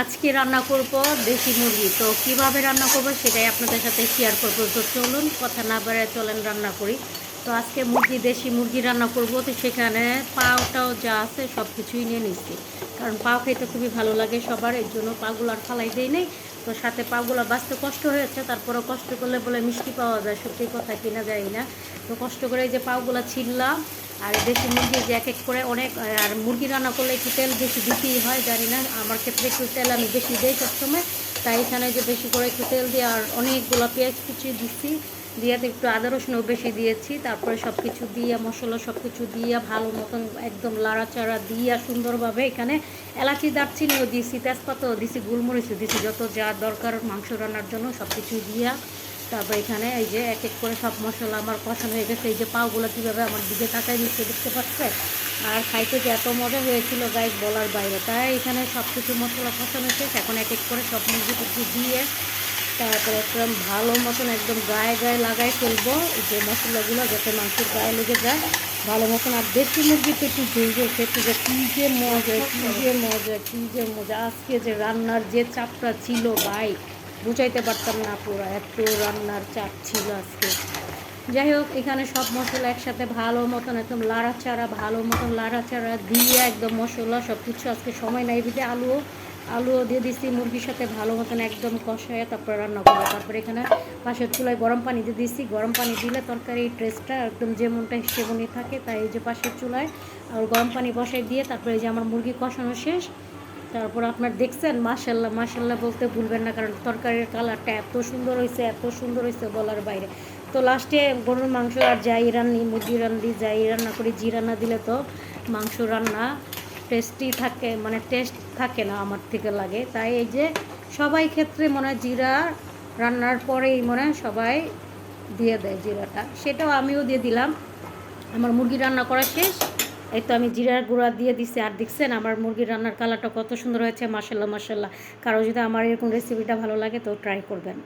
আজকে রান্না করব দেশি মুরগি। তো কিভাবে রান্না করব সেটাই আপনাদের সাথে শেয়ার করব। তো চলুন কথা না বাড়ায় চলেন রান্না করি। তো আজকে দেশি মুরগি রান্না করব। তো সেখানে পাওটাও যা আছে সব কিছুই নিয়ে নিচ্ছি, কারণ পাও খেতে খুবই ভালো লাগে সবার, এর জন্য পাগুলো আর ফালাই দেই নেই। তো সাথে পাগুলো বাঁচতে কষ্ট হয়েছে, তারপরেও কষ্ট করলে বলে মিষ্টি পাওয়া যায়, সত্যি কথা কিনা যায় না। তো কষ্ট করে এই যে পাগুলো ছিললাম। আর দেশি মুরগি যে এক এক করে অনেক, আর মুরগি রান্না করলে একটু তেল বেশি দিতেই হয়, জানি না, আমার ক্ষেত্রে একটু তেল আমি বেশি দিই সবসময়। তাই এখানে যে বেশি করে একটু তেল দিয়ে আর অনেকগুলো পেঁয়াজ কুচি দিচ্ছি, দিয়ে একটু আদা রসুনও বেশি দিয়েছি। তারপরে সব কিছু দিয়ে মশলা সব কিছু দিয়ে ভালো মতন একদম লাড়াচাড়া দিয়ে সুন্দরভাবে এখানে এলাচি দারচিনিও দিয়েছি, তেজপাতাও দিয়েছি, গোলমরিচও দিয়েছি, যত যা দরকার মাংস রান্নার জন্য সব কিছু দিয়ে। তারপর এখানে এই যে এক এক করে সব মশলা আমার কষানো হয়ে গেছে। এই যে পাওগুলো কীভাবে আমার দিকে তাকাই নিচ্ছে দেখতে পাচ্ছে। আর খাইতে যে এত মজা হয়েছিল গাইস বলার বাইরে। তাই এখানে সব কিছু মশলা কষানো শেষ, এখন এক এক করে সব মুরগি টুকরি দিয়ে তারপরে একদম ভালো মতন একদম গায়ে গায়ে লাগাই ফেলবো এই যে মশলাগুলো, যাতে মাংসের গায়ে লেগে যায় ভালো মতন। আর দেশি মুরগি তো একটু ঝুলঝুল খেতে যে কী যে মজা, কী যে মজা, কী যে মজা। আজকে যে রান্নার যে চাপটা ছিল ভাই, বুঝাইতে পারতাম না, পুরো এত রান্নার চাপ ছিল আজকে। যাই হোক, এখানে সব মশলা একসাথে ভালো মতন একদম লাড়াচাড়া দিয়ে একদম মশলা সব কিছু, আজকে সময় নাই বিধে আলুও দিয়ে দিচ্ছি মুরগির সাথে ভালো মতন একদম কষায় তারপরে রান্না করবো। তারপরে এখানে পাশের চুলায় গরম পানি দিয়ে দিচ্ছি, গরম পানি দিলে তরকারির টেস্টটা একদম যেমনটা সেমনই থাকে। তাই এই যে পাশের চুলায় আর গরম পানি বসাই দিয়ে তারপরে এই যে আমার মুরগি কষানো শেষ। তারপর আপনার দেখছেন মাশাল্লাহ মাশাল্লাহ বলতে ভুলবেন না, কারণ তরকারির কালারটা এত সুন্দর হয়েছে, এত সুন্দর হয়েছে বলার বাইরে। তো লাস্টে গরুর মাংস আর যাই রান্নি, মুরগি রান্নি যাই রান্না করি, জিরা না দিলে তো মাংস রান্না টেস্টি থাকে, মানে টেস্ট থাকে না আমার থেকে লাগে। তাই এই যে সবাই ক্ষেত্রে মনে হয় জিরা রান্নার পরেই মনে হয় সবাই দিয়ে দেয় জিরাটা, সেটাও আমিও দিয়ে দিলাম। আমার মুরগি রান্না করা শেষ, এই তো আমি জিরার গুঁড়া দিয়ে দিছি। আর দেখছেন আমার মুরগির রান্নার কালারটা কত সুন্দর হয়েছে, মাশাল্লাহ মাশাল্লাহ। কারো যদি আমার এরকম রেসিপিটা ভালো লাগে তো ট্রাই করবেন।